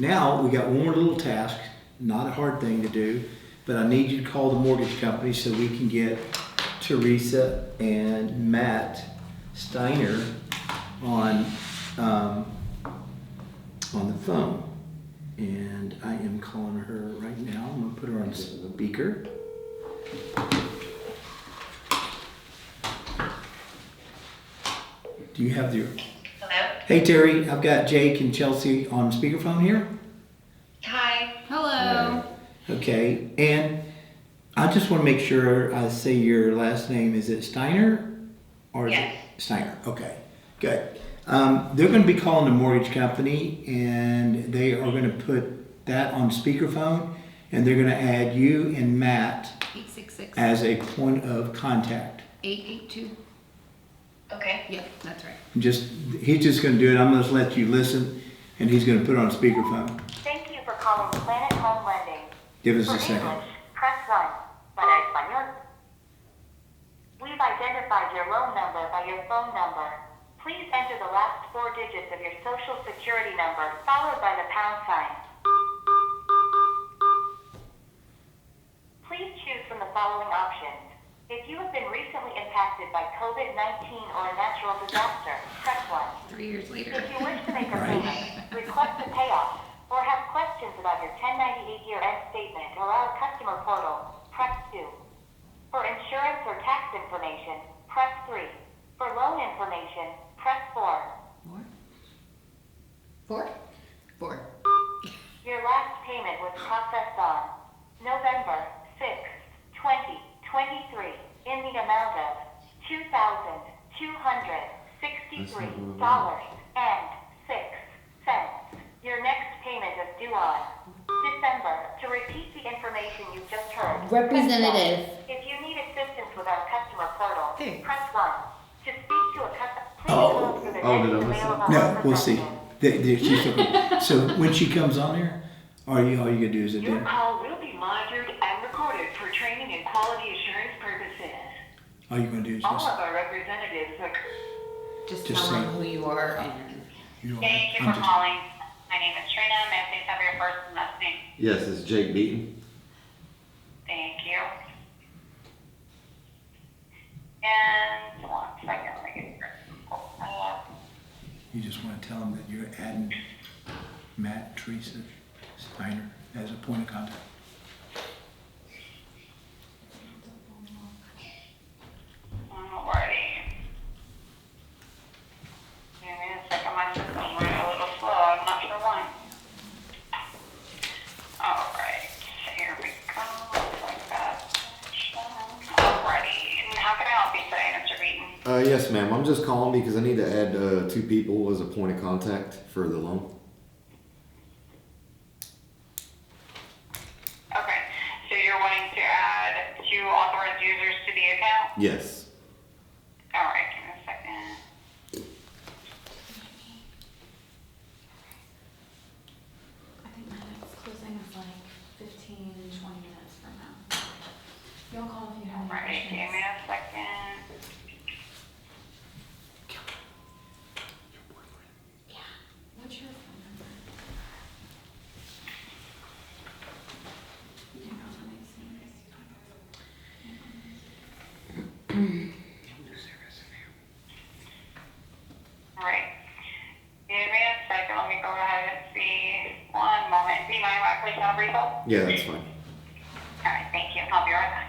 Now, we got one more little task, not a hard thing to do, but I need you to call the mortgage company so we can get Teresa and Matt Steiner on the phone. And I am calling her right now. I'm gonna put her on speaker. Do you have your... Hello? Hey Terry, I've got Jake and Chelsea on speakerphone here. Hi. Hello. Okay, and I just want to make sure I say your last name. Is it Steiner? Or is Yes. it Steiner? Okay, good. They're going to be calling the mortgage company and they are going to put that on speakerphone and they're going to add you and Matt 866 as a point of contact. 882. Okay. Yeah, that's right. He's just going to do it. I'm going to let you listen and he's going to put it on speakerphone. Thank you for calling Planet Home Lending. Give us For a second. English, press 1. Para español. We've identified your loan number by your phone number. Please enter the last 4 digits of your social security number, followed by the pound sign. Please choose from the following options. If you have been recently impacted by COVID-19 or a natural disaster, press 1. 3 years later. If you wish to make a Right. payment, request a payoff, or have questions about your 1098 year-end statement or our customer portal, press 2. For insurance or tax information, press 3. For loan information, press 4. 4? 4. Your last payment was processed on November 6, 2023 in the amount of $2,263.06. Your next payment is due on December. To repeat the information you just heard, Representative. if you need assistance with our customer portal, Hey. press 1. To speak to a customer, please Oh. hold for the Oh, next did I miss available No, we'll see. representative. She's looking. So when she comes on there, all you gonna do is a Your demo. call will be monitored and recorded for training and quality assurance purposes. All you're gonna do is All just, of our representatives are Just Just tell them say- who you are and you know, Thank you I'm for just- calling. My name is Trina. May I please have your first and last name? Yes, it's Jake Beaton. Thank you. And 1 second, let me get your You just wanna tell them that you're adding Matt, Teresa, Steiner as a point of contact. Alrighty. Give me a second, my system's running a little slow. I'm not sure why. Alright, here we go. Looks like that. Alrighty, and how can I help you today, Mr. Beaton? Yes, ma'am. I'm just calling because I need to add 2 people as a point of contact for the loan. Okay, so you're wanting to add 2 authorized users to the account? Yes. Alright, give me a second. I think my next closing is like 15, 20 minutes from now. You'll call if you have any Alright, give me questions. a second. Yeah. What's your phone number? Hang on, let me see. Alright. Give me a second, let me go ahead and see. 1 moment. Do you mind if I place you on a brief hold? Yeah, that's fine. Alright, thank you. I'll be right back.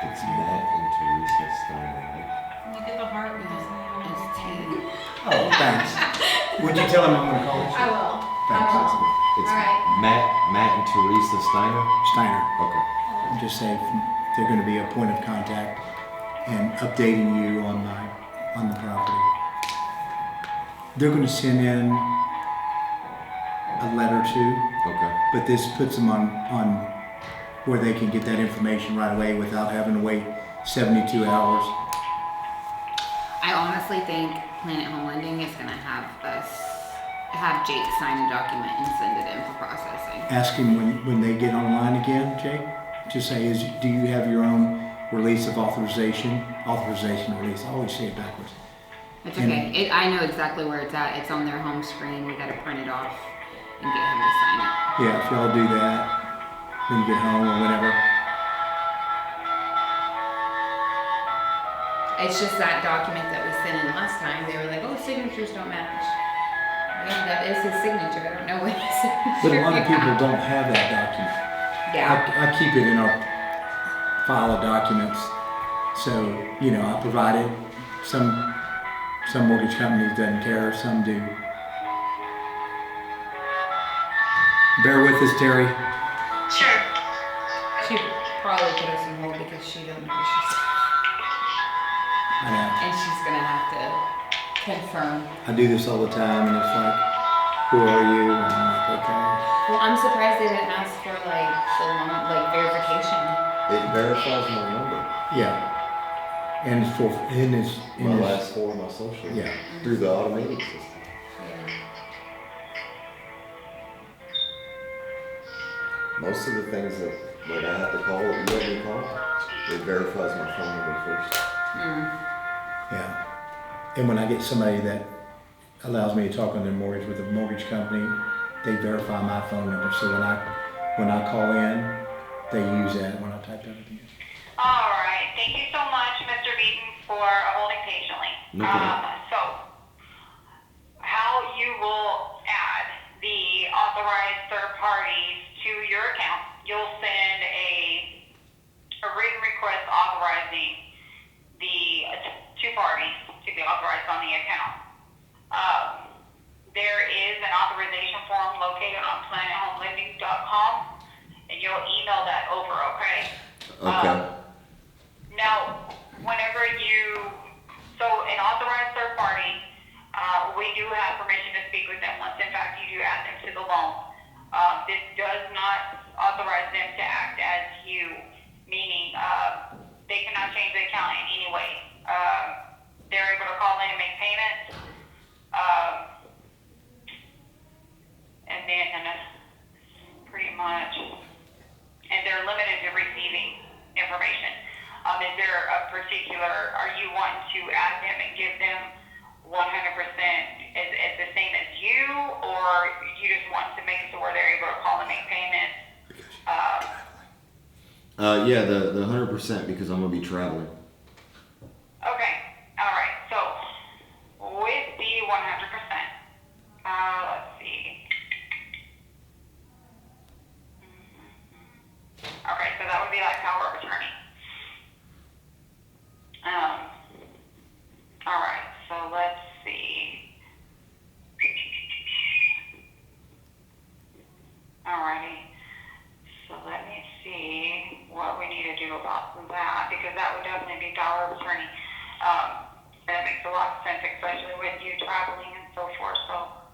It's Matt and Teresa Steiner, right? Look at the heart with his name. It's T. Oh, thanks. Would you tell them I'm gonna call you? I will. Thanks. It's Alright. Matt and Teresa Steiner? Steiner. Okay. Just say they're gonna be a point of contact and updating you on the property. They're gonna send in a letter too, Okay. but this puts them on where they can get that information right away without having to wait 72 hours. I honestly think Planet Home Lending is gonna have Jake sign a document and send it in for processing. Ask him when they get online again, Jake. Just say, do you have your own release of authorization release? I always say it backwards. It's And- okay. I know exactly where it's at. It's on their home screen. We gotta print it off and get him to sign it. Yeah, if y'all do that when you get home or whenever. It's just that document that we sent in last time. They were like, "Oh, signatures don't match." Yeah, that is his signature. I don't know what his signature. But a lot of is. people don't have that document. Yeah. I keep it in our file of documents. So, you know, I provide it. Some mortgage companies doesn't care, some do. Bear with us, Terry. Sure. She probably put us on hold because she don't know what she's I know. and she's gonna have to confirm. I do this all the time, and it's like, who are you? And I'm like, okay. Well, I'm surprised they didn't ask for like verification. It verifies my number, Yeah. And it's for, and it's, my last four of my social. Yeah. Through the automated system. Yeah. Most of the things that I have to call that you have me call, it verifies my phone number first. Yeah. And when I get somebody that allows me to talk on their mortgage with a mortgage company, they verify my phone number. So when I call in, they use that when I type everything in. All right. Thank you so much, Mr. Beaton, for holding patiently. No problem. So, how you will add the authorized third parties to your account, you'll send a written request authorizing the two parties to be authorized on the account. There is an authorization form located on planethomelending.com, and you'll email that over, okay? Okay. Now, whenever so an authorized third party, we do have permission to speak with them once, in fact, you do add them to the loan. This does not authorize them to act as you, meaning they cannot change the account in any way. They're able to call in and make payments, and then pretty much, and they're limited to receiving information. Is there a particular, are you wanting to add them and give them 100% as the same as you, or you just want to make it to where they're able to call and make payments? Yeah, the 100% because I'm gonna be traveling. Okay, all right. So with the 100%, let's see. Okay, so that would be like power of attorney. All right, so let's see. Alrighty, so let me see what we need to do about that, because that would definitely be power of attorney. That makes a lot of sense, especially with you traveling and so forth, so.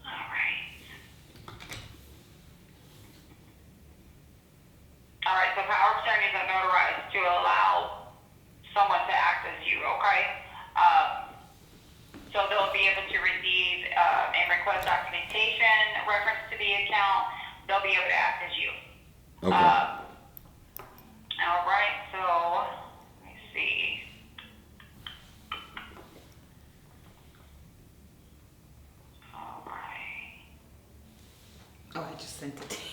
Alright. Alright, so power of attorneys are notarized to allow someone to act as you, okay? So they'll be able to receive and request documentation reference to the account. They'll be able to act as you. Okay. All right, so let me see. All right. Oh, I just sent it to you.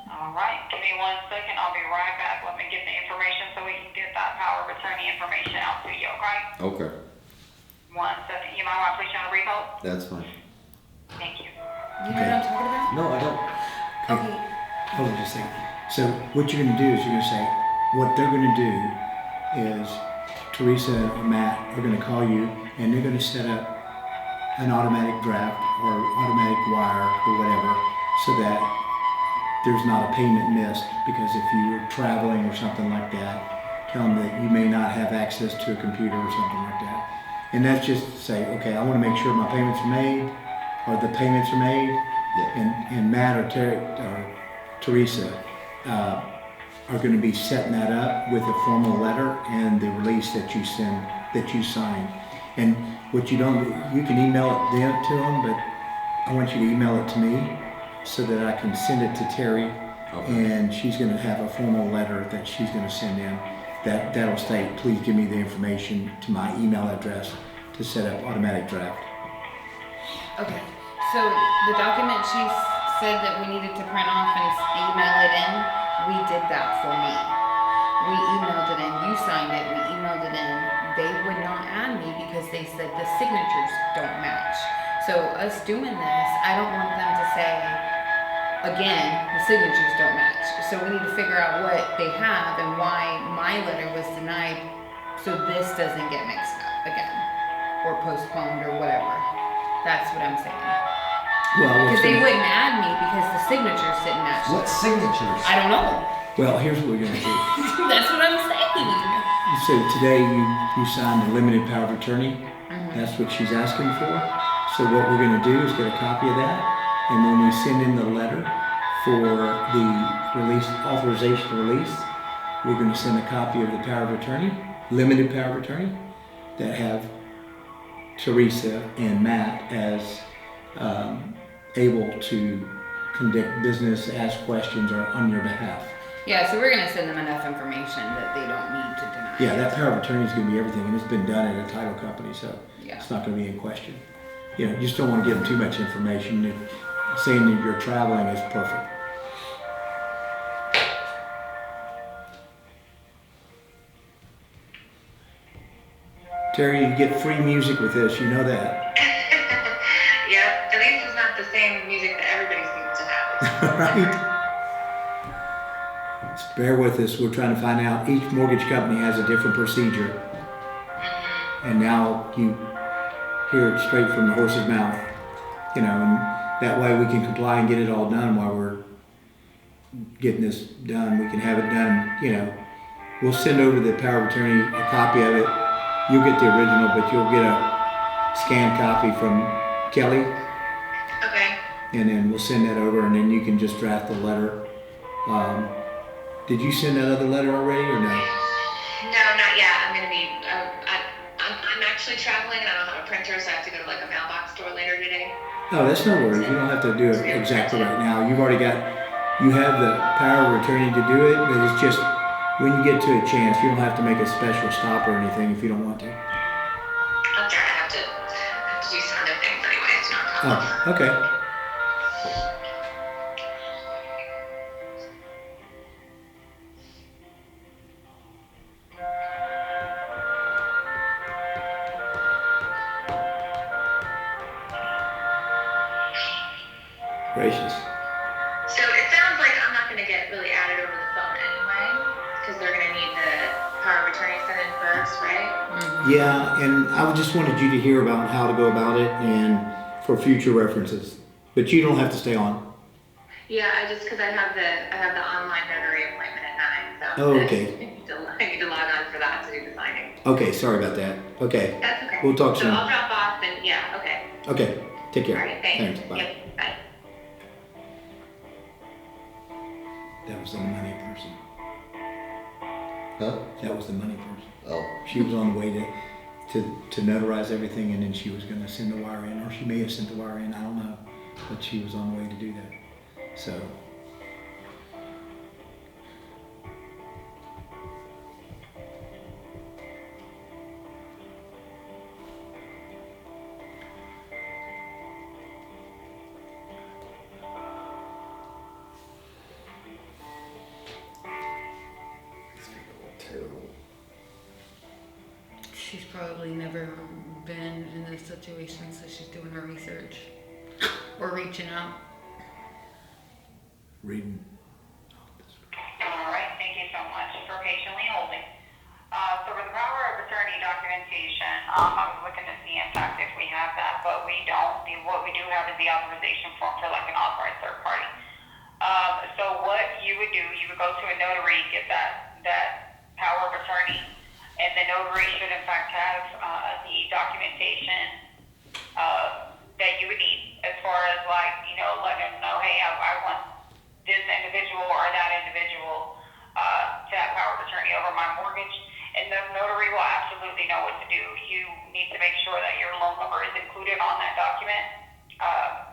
All right, give me 1 second. I'll be right back. Let me get the information so we can get that power of attorney information out to you, okay? Okay. 1 second. You might want to place you on a brief hold. That's fine. Thank you. You know what I'm talking about? No, I don't. Okay. Hold on just a second. So what you're gonna do is you're gonna say, what they're gonna do is Teresa or Matt are gonna call you and they're gonna set up an automatic draft or automatic wire or whatever so that there's not a payment missed, because if you're traveling or something like that, tell them that you may not have access to a computer or something like that. And that's just to say, okay, I wanna make sure my payments are made or the payments are made. Yeah. And Matt or Teresa are going to be setting that up with a formal letter and the release that you send, that you sign. And what you don't, you can email it to them, but I want you to email it to me so that I can send it to Terry. Okay. And she's going to have a formal letter that she's going to send in. that'll state, please give me the information to my email address to set up automatic draft. Okay, so the document she said that we needed to print off and email it in, we did that for me. We emailed it in, you signed it, we emailed it in. They would not add me because they said the signatures don't match. So us doing this, I don't want them to say, again, the signatures don't match. So we need to figure out what they have and why my letter was denied so this doesn't get mixed up again or postponed or whatever. That's what I'm saying. Well, Because they wouldn't add me because the signatures didn't match. What signatures? I don't know. well, here's what we're gonna do. That's what I'm saying. So today you signed a limited power of attorney. That's what she's asking for. So what we're gonna do is get a copy of that, and when we send in the letter for the release, authorization to release, we're gonna send a copy of the power of attorney, limited power of attorney, that have Teresa and Matt as able to conduct business, ask questions, or on your behalf. Yeah, so we're gonna send them enough information that they don't need to deny. Yeah, that power of attorney is gonna be everything, and it's been done at a title company, so Yeah. it's not gonna be in question. You know, you just don't wanna give them too much information. Saying that you're traveling is perfect. Terry, you get free music with this, you know that. Yeah, at least it's not the same music that everybody seems to have. Right? Just bear with us, we're trying to find out, each mortgage company has a different procedure. And now you hear it straight from the horse's mouth, you know, and that way we can comply and get it all done while we're getting this done. We can have it done, you know. We'll send over the power of attorney, a copy of it. You'll get the original, but you'll get a scanned copy from Kelly, Okay. and then we'll send that over, and then you can just draft the letter. Did you send that other letter already, or no? No, not yet. I'm gonna be. I'm actually traveling, and I don't have a printer, so I have to go to like a mailbox store later today. Oh, that's no worries. You don't have to do it exactly right now. You've already got, you have the power of attorney to do it, but it's just, when you get to a chance, you don't have to make a special stop or anything if you don't want to. I'm sorry. I have to do some other things anyway. It's not a problem. Oh, okay. Gracious. So it sounds like I'm not gonna get really added over the phone anyway, because they're gonna need the power of attorney sent in first, right? Yeah, and I just wanted you to hear about how to go about it and for future references. But you don't have to stay on. Yeah, because I have the online notary appointment at 9. So Oh, okay. I need to log on for that to do the signing. Okay, sorry about that. Okay. That's okay. We'll talk So soon. I'll drop off and yeah, okay. Okay, take care. All right, thanks. Bye. Yep, bye. That was the money person. Huh? That was the money person. Oh, She was on the way to notarize everything, and then she was gonna send the wire in, or she may have sent the wire in, I don't know. But she was on the way to do that. So, terrible. She's probably never been in this situation, so she's doing her research or reaching out. reading. All right, thank you so much for patiently holding. So for the power of attorney documentation, I was looking to see in fact if we have that, but we don't. What we do have is the authorization form for like an authorized third party. So what you would do, you would go to a notary, get that power of attorney, and the notary should in fact have the documentation that you would need as far as like, you know, letting them know, hey, I want this individual or that individual to have power of attorney over my mortgage. And the notary will absolutely know what to do. You need to make sure that your loan number is included on that document.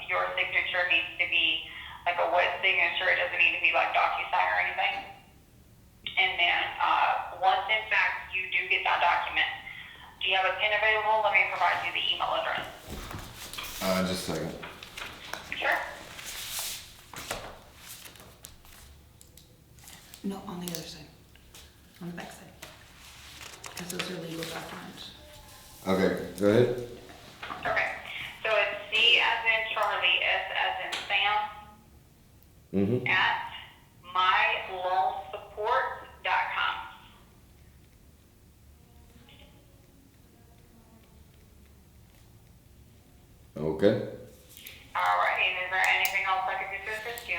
Your signature needs to be like a wet signature. It doesn't need to be like DocuSign or anything. And then once in fact you do get that document, do you have a pen available? Let me provide you the email address. Just a second. Sure. No, on the other side, on the back side. Because those are legal documents. Okay, go ahead. Okay. So it's C as in Charlie, S as in Sam, Mm-hmm. at myloansupport.com. Okay. All right. And is there anything else I could do to assist you?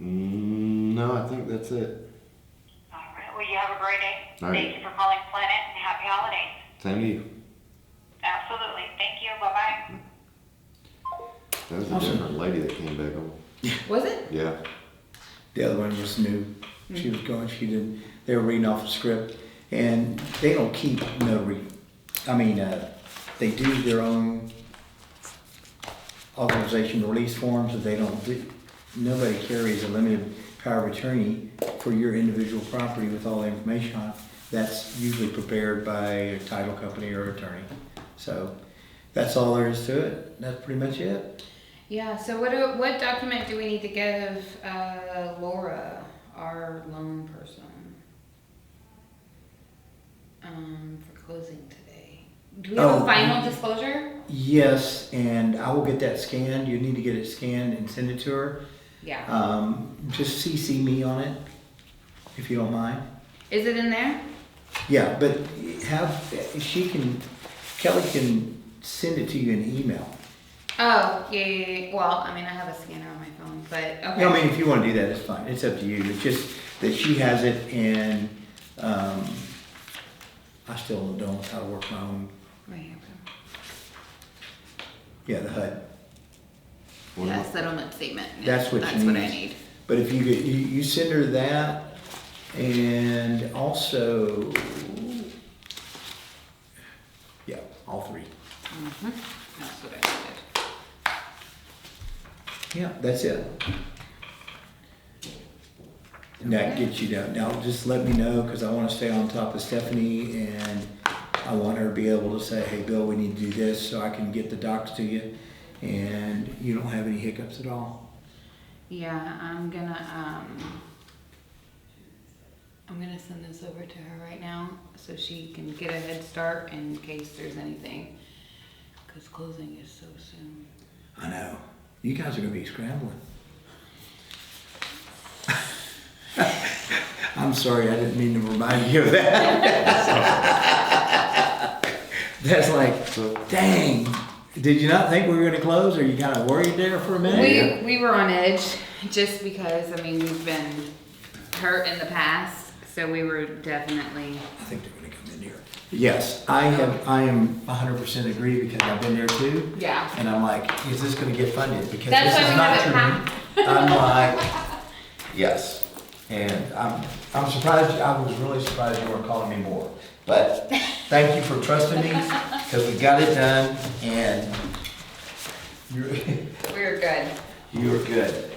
No, I think that's it. All right. Well, you have a great day. All right. Thank you for calling Planet and happy holidays. Same to you. Absolutely. Thank you. Bye-bye. That was a Awesome. different lady that came back on. Was it? Yeah. The other one just knew she was going, she didn't, they were reading off the script. And they don't keep notary, they do their own authorization release forms, but they don't, nobody carries a limited power of attorney for your individual property with all the information on it. That's usually prepared by a title company or attorney. So that's all there is to it. That's pretty much it. Yeah, so what document do we need to give Laura, our loan person? For closing today. Do we have Oh, a final disclosure? Yes, and I will get that scanned. You need to get it scanned and send it to her. Yeah. Just CC me on it, if you don't mind. Is it in there? Yeah, but Kelly can send it to you in email. Oh, yeah. Well, I have a scanner on my phone, but okay. No, if you want to do that, it's fine. It's up to you. It's just that she has it, and I still don't know how to work my own. Right here. Yeah, the HUD. Yeah, settlement statement. Yeah, That's what she That's what I needs. need. But if you send her that, and also, yeah, all three. That's what I needed. Yeah, that's it. And that gets you down. Now, just let me know, because I want to stay on top of Stephanie, and I want her to be able to say, hey, Bill, we need to do this, so I can get the docs to you, and you don't have any hiccups at all. Yeah, I'm gonna send this over to her right now so she can get a head start in case there's anything. Because closing is so soon. I know. You guys are going to be scrambling. I'm sorry, I didn't mean to remind you of that. That's like, dang. Did you not think we were going to close? Or you kind of worried there for a minute? We were on edge just because, we've been hurt in the past. So we were definitely. I think they're going to come in here. Yes, I am 100% agree, because I've been there too. Yeah. And I'm like, is this going to get funded? Because That's this why is we not have it true. I'm like, yes. And I'm surprised, I was really surprised you weren't calling me more. But thank you for trusting me, because we got it done, and We're good. you were good.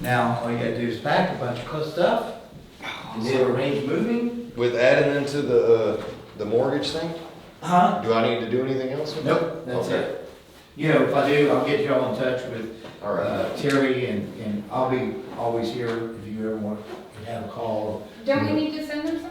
Now, all you gotta do is pack a bunch of close stuff, and then arrange moving. With adding into the mortgage thing, Huh? do I need to do anything else with that? Nope, that's Okay. it. If I do, I'll get y'all in touch with All right. Terry, and I'll be always here if you ever want to have a call. Don't we need to send them something?